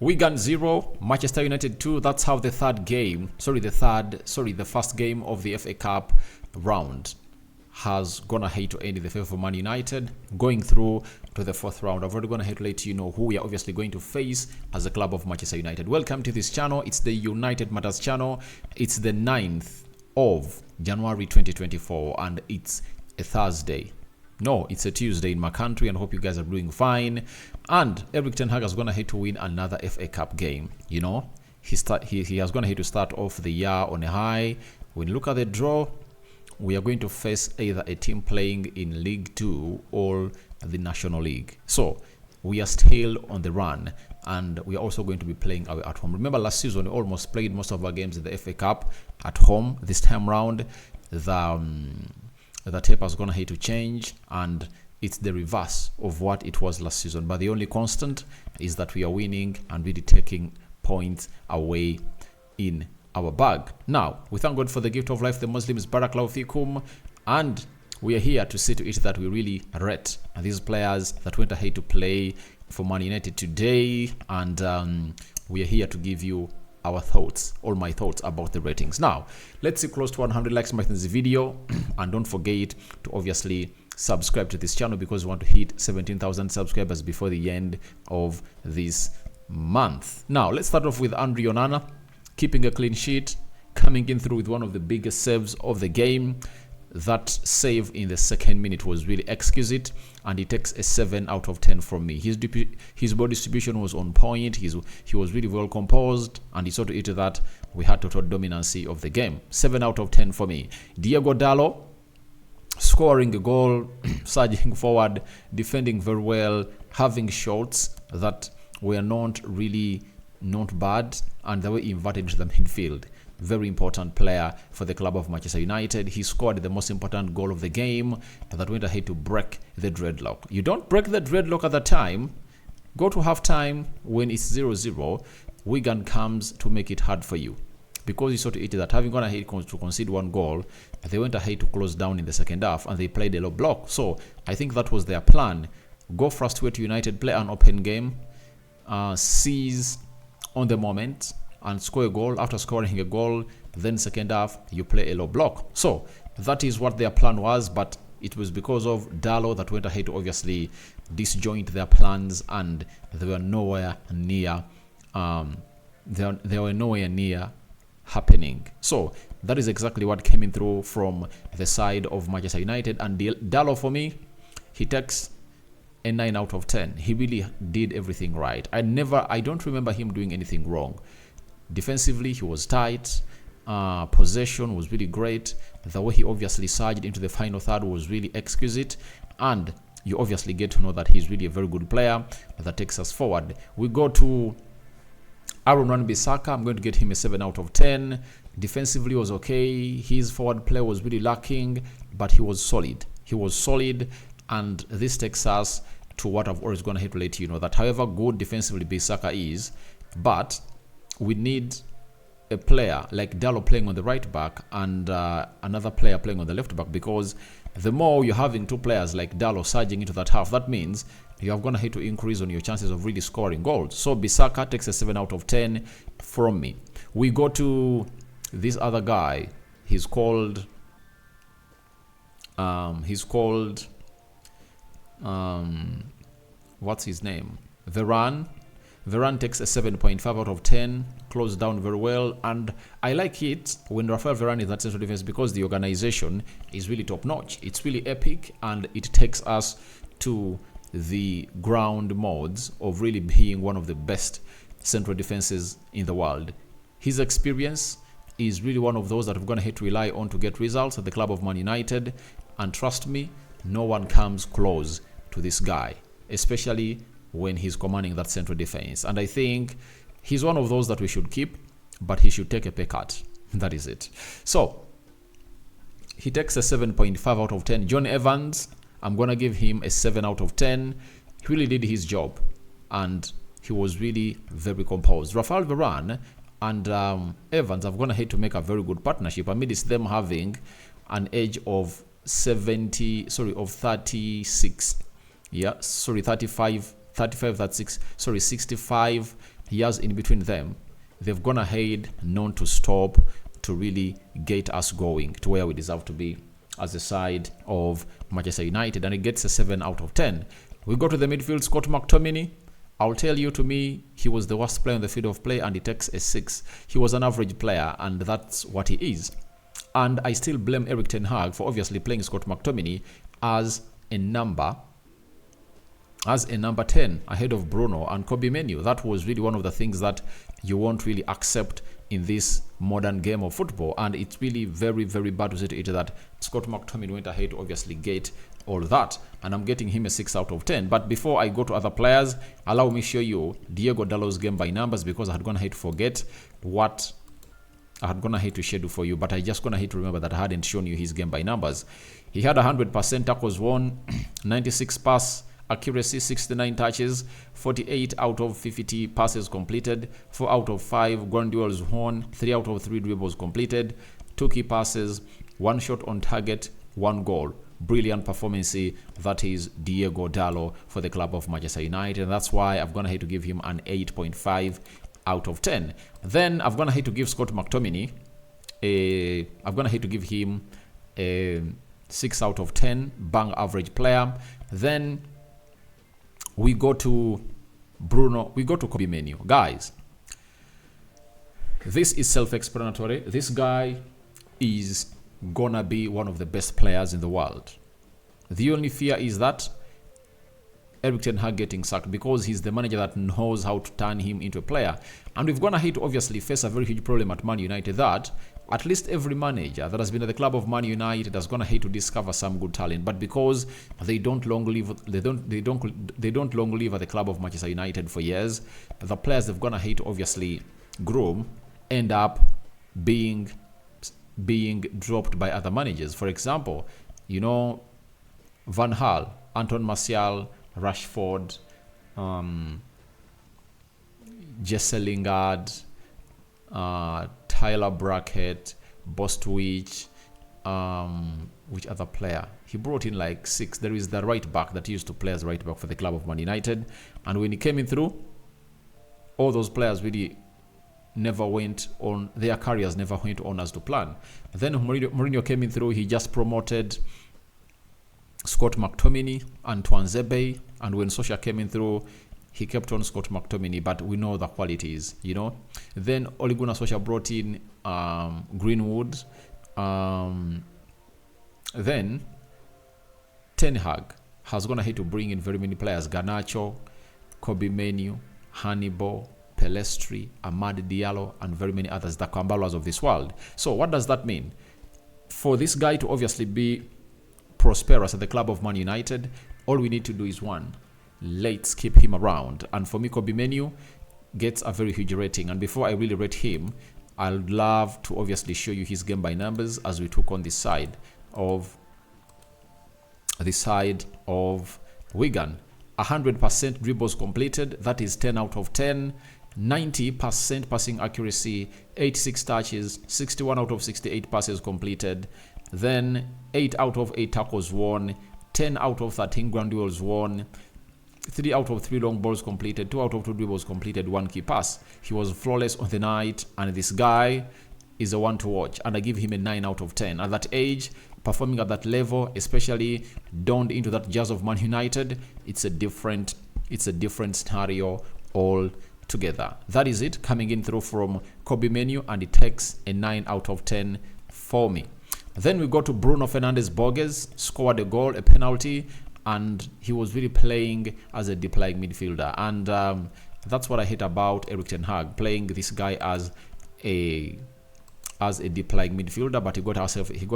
Wigan 0, Manchester United 2. That's how the first game of the FA Cup round has gone ahead to end in the favor of Man United, going through to the fourth round. I've already gone ahead to let you know who we are obviously going to face as a club of Manchester United. Welcome to this channel. It's the United Matters channel. It's the 9th of January 2024 and it's a Thursday. No, it's a Tuesday in my country, and hope you guys are doing fine. And Erik ten Hag has gone ahead to win another FA Cup game. You know, he has gone ahead to start off the year on a high. When you look at the draw, we are going to face either a team playing in League 2 or the National League. So we are still on the run, and we are also going to be playing away at home. Remember, last season we almost played most of our games in the FA Cup at home. This time round, the tape has gone ahead to change, and it's the reverse of what it was last season. But the only constant is that we are winning and really taking points away in our bag. Now, we thank God for the gift of life, the Muslims, Barakallahu Fikum, and we are here to see to it that we really rate these players that went ahead to play for Man United today, and we are here to give you our thoughts, all my thoughts about the ratings. Now, let's see close to 100 likes in this video, and don't forget to obviously subscribe to this channel because we want to hit 17,000 subscribers before the end of this month. Now, let's start off with Andre Onana, keeping a clean sheet, coming in through with one of the biggest saves of the game. That save in the second minute was really exquisite, and he takes a 7 out of 10 from me. His ball distribution was on point. He was really well composed, and he saw to it that we had total dominancy of the game. 7 out of 10 for me. Diego Dallo scoring a goal, surging forward, defending very well, having shots that were not bad, and they were inverted into the midfield. Very important player for the club of Manchester United. He scored the most important goal of the game that went ahead to break the dreadlock. You don't break the dreadlock at the time. Go to halftime when it's 0-0. Wigan comes to make it hard for you, because you saw to it that having gone ahead to concede one goal, they went ahead to close down in the second half and they played a low block. So I think that was their plan. Go frustrate United, play an open game, seize on the moment, and score a goal. After scoring a goal, then second half you play a low block. So that is what their plan was, but it was because of Dallo that went ahead to obviously disjoint their plans, and they were nowhere near happening. So that is exactly what came in through from the side of Manchester United. And Dallo, for me, he takes a 9 out of 10. He really did everything right. I don't remember him doing anything wrong. Defensively, he was tight. Possession was really great. The way he obviously surged into the final third was really exquisite. And you obviously get to know that he's really a very good player that takes us forward. We go to Aaron Wan-Bissaka. I'm going to get him a 7 out of 10. Defensively was okay. His forward play was really lacking, but he was solid. And this takes us to what I've always gone ahead to let you know, that however good defensively Bissaka is, but we need a player like Dallo playing on the right back and another player playing on the left back, because the more you're having two players like Dallo surging into that half, that means you have gone ahead to increase on your chances of really scoring goals. So Bissaka takes a 7 out of 10 from me. We go to this other guy. He's called what's his name? Varane. Varane takes a 7.5 out of 10, closed down very well, and I like it when Rafael Varane is at central defense because the organization is really top notch. It's really epic, and it takes us to the ground modes of really being one of the best central defenses in the world. His experience is really one of those that we're going to have to rely on to get results at the club of Man United, and trust me, no one comes close to this guy, especially when he's commanding that central defense. And I think he's one of those that we should keep, but he should take a pay cut. That is it. So he takes a 7.5 out of 10. John Evans, I'm going to give him a 7 out of 10. He really did his job, and he was really very composed. Rafael Varane and Evans have gone ahead to make a very good partnership amidst them having an age of 35, 65, he has in between them, they've gone ahead, known to stop, to really get us going to where we deserve to be as a side of Manchester United, and it gets a 7 out of 10. We go to the midfield, Scott McTominay. I'll tell you, to me, he was the worst player on the field of play, and he takes a 6. He was an average player, and that's what he is. And I still blame Erik ten Hag for obviously playing Scott McTominay as a number 10 ahead of Bruno and Kobbie Mainoo. That was really one of the things that you won't really accept in this modern game of football, and it's really very, very bad to say to it that Scott McTominay went ahead to obviously get all that, and I'm getting him a 6 out of 10. But before I go to other players, allow me show you Diego Dalot's game by numbers, because I had gone ahead to forget what I had gone ahead to schedule for you, but I just gone ahead to remember that I hadn't shown you his game by numbers. He had 100% tackles won, 96 pass accuracy, 69 touches, 48 out of 50 passes completed, 4 out of 5 ground duels won, 3 out of 3 dribbles completed, 2 key passes, 1 shot on target, 1 goal. Brilliant performance, that is Diego Dalot for the club of Manchester United, and that's why I've gone ahead to give him an 8.5 out of 10. Then I've gone ahead to give Scott McTominay a 6 out of 10, bang average player. Then we go to Kobbie Mainoo. Guys, this is self-explanatory. This guy is gonna be one of the best players in the world. The only fear is that Erik ten Hag getting sacked, because he's the manager that knows how to turn him into a player. And we've gone ahead to obviously face a very huge problem at Man United, that at least every manager that has been at the club of Man United has gone ahead to discover some good talent, but because they don't long live at the club of Manchester United for years, the players they've gone ahead to obviously groom end up being dropped by other managers. For example, Van Gaal, Anton Martial, Rashford, Jesse Lingard, Tyler Brackett, Bostwich, which other player? He brought in like 6. There is the right back that used to play as right back for the club of Man United, and when he came in through, all those players really never went on, their careers never went on as to plan. Then Mourinho came in through, he just promoted Scott McTominay and Tuanzebe, and when Solskjaer came in through, he kept on Scott McTominay, but we know the qualities, Then Ole Gunnar Solskjaer brought in Greenwood. Then Ten Hag has gone ahead to bring in very many players: Garnacho, Kobbie Mainoo, Hannibal, Pelestri, Amad Diallo, and very many others, the Kambalas of this world. So what does that mean? For this guy to obviously be prosperous at the club of Man United, all we need to do is one: let's keep him around. And for me, Kobbie Mainoo gets a very huge rating. And before I really rate him, I'd love to obviously show you his game by numbers as we took on this side of Wigan. 100% dribbles completed, that is 10 out of 10. 90% passing accuracy, 86 touches, 61 out of 68 passes completed. Then 8 out of 8 tackles won, 10 out of 13 ground duels won, 3 out of 3 long balls completed, 2 out of 2 dribbles completed, 1 key pass. He was flawless on the night, and this guy is a one to watch, and I give him a 9 out of 10. At that age, performing at that level, especially donned into that jazz of Man United, it's a different scenario altogether. That is it, coming in through from Kobbie Mainoo, and it takes a 9 out of 10 for me. Then we go to Bruno Fernandes. Scored a goal, a penalty, and he was really playing as a deep-lying midfielder. And that's what I hate about Erik ten Hag, playing this guy as a deep-lying midfielder. But he got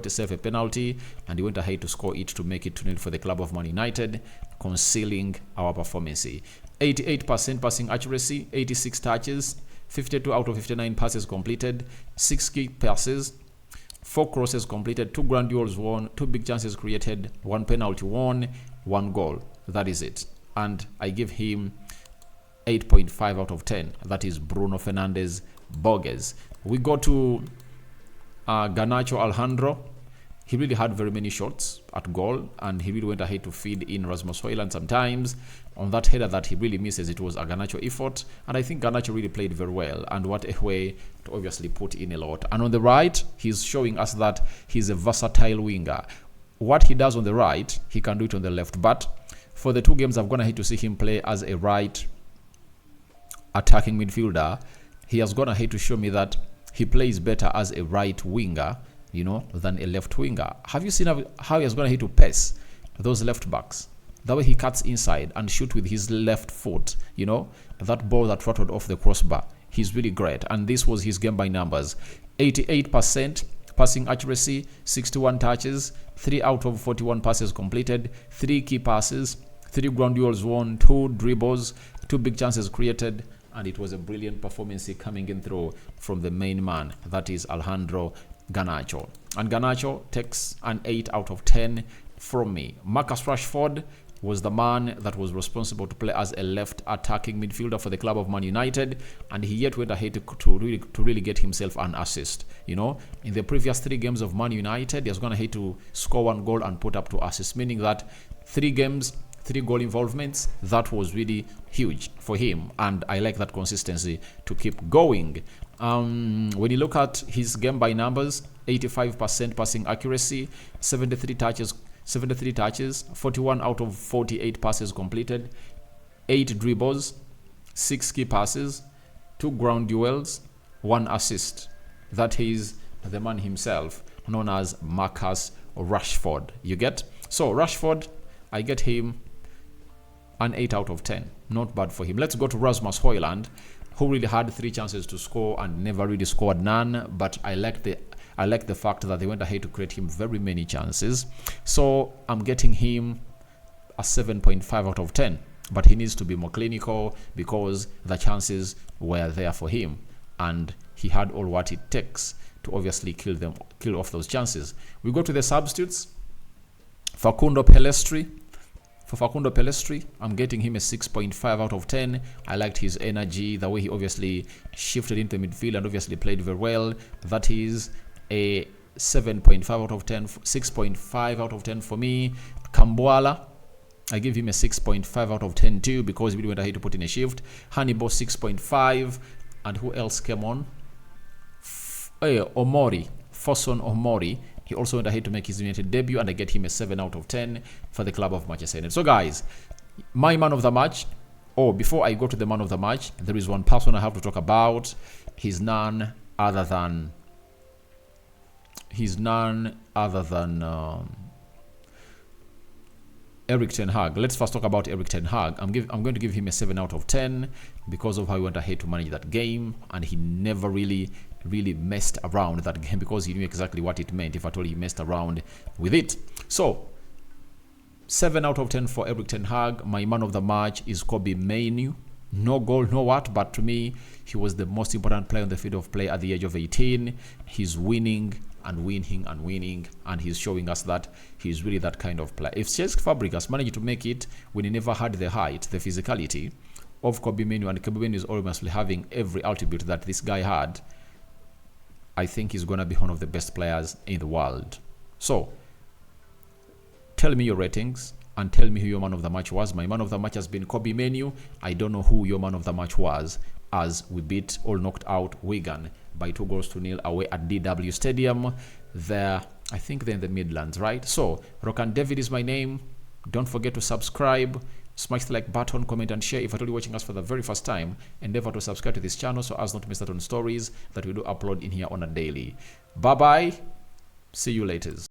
himself a penalty, and he went ahead to score it to make it 2-0 for the club of Man United, concealing our performance. 88% passing accuracy, 86 touches, 52 out of 59 passes completed, 6 key passes, 4 crosses completed, 2 ground duels won, 2 big chances created, 1 penalty won, 1 goal. That is it. And I give him 8.5 out of 10. That is Bruno Fernandes. We go to Garnacho Alejandro. he really had very many shots at goal, and he really went ahead to feed in Rasmus Højlund sometimes. On that header that he really misses, it was a Garnacho effort, and I think Garnacho really played very well, and what a way to obviously put in a lot. And on the right, he's showing us that he's a versatile winger. What he does on the right, he can do it on the left, but for the 2 games I've gone ahead to see him play as a right attacking midfielder, he has gone ahead to show me that he plays better as a right winger, you know, than a left winger. Have you seen how he has gone ahead to pace those left backs? The way he cuts inside and shoot with his left foot, you know, that ball that trotted off the crossbar. He's really great. And this was his game by numbers. 88% passing accuracy, 61 touches, 3 out of 41 passes completed, 3 key passes, 3 ground duels won, 2 dribbles, 2 big chances created, and it was a brilliant performance coming in through from the main man, that is Alejandro Garnacho. And Garnacho takes an 8 out of 10 from me. Marcus Rashford was the man that was responsible to play as a left attacking midfielder for the club of Man United, and he yet went ahead to really get himself an assist. You know, in the previous 3 games of Man United, he has gone ahead to score 1 goal and put up 2 assists, meaning that 3 games, 3 goal involvements. That was really huge for him, and I like that consistency to keep going. When you look at his game by numbers, 85% passing accuracy, 73 touches, 41 out of 48 passes completed, 8 dribbles, 6 key passes, 2 ground duels, 1 assist. That is the man himself, known as Marcus Rashford. You get? So Rashford, I get him an 8 out of 10. Not bad for him. Let's go to Rasmus Højlund, who really had 3 chances to score and never really scored none. But I like the fact that they went ahead to create him very many chances. So I'm getting him a 7.5 out of 10. But he needs to be more clinical because the chances were there for him, and he had all what it takes to obviously kill off those chances. We go to the substitutes. Facundo Pellistri. For Facundo Pellistri, I'm getting him a 6.5 out of 10. I liked his energy, the way he obviously shifted into midfield and obviously played very well. That is a 7.5 out of 10, 6.5 out of 10 for me. Kambuala, I give him a 6.5 out of 10 too, because we went ahead to put in a shift. Hannibal, 6.5. And who else came on? Omori, Foson Omori. He also went ahead to make his United debut, and I get him a 7 out of 10 for the club of Manchester United. So guys, my man of the match. Oh, before I go to the man of the match, there is one person I have to talk about. He's none other than Erik ten Hag. Let's first talk about Erik ten Hag. I'm going to give him a 7 out of 10 because of how he went ahead to manage that game, and he never really messed around that game because he knew exactly what it meant if at all he messed around with it. So 7 out of 10 for Erik ten Hag. My man of the match is Kobbie Mainoo. No goal, no what, but to me, he was the most important player on the field of play at the age of 18. He's winning and winning and winning, and he's showing us that he's really that kind of player. If Cesc Fabregas managed to make it when he never had the height, the physicality of Kobbie Mainoo, and Kobbie Mainoo is almost having every attribute that this guy had, I think he's going to be one of the best players in the world. So, tell me your ratings and tell me who your man of the match was. My man of the match has been Kobbie Mainoo. I don't know who your man of the match was, as we beat or knocked out Wigan by 2-0 away at DW Stadium. There, I think they're in the Midlands, right? So, Rokan David is my name. Don't forget to subscribe, smash the like button, comment and share. If you're only watching us for the very first time, endeavor to subscribe to this channel so as not to miss out on stories that we do upload in here on a daily. Bye bye. See you later.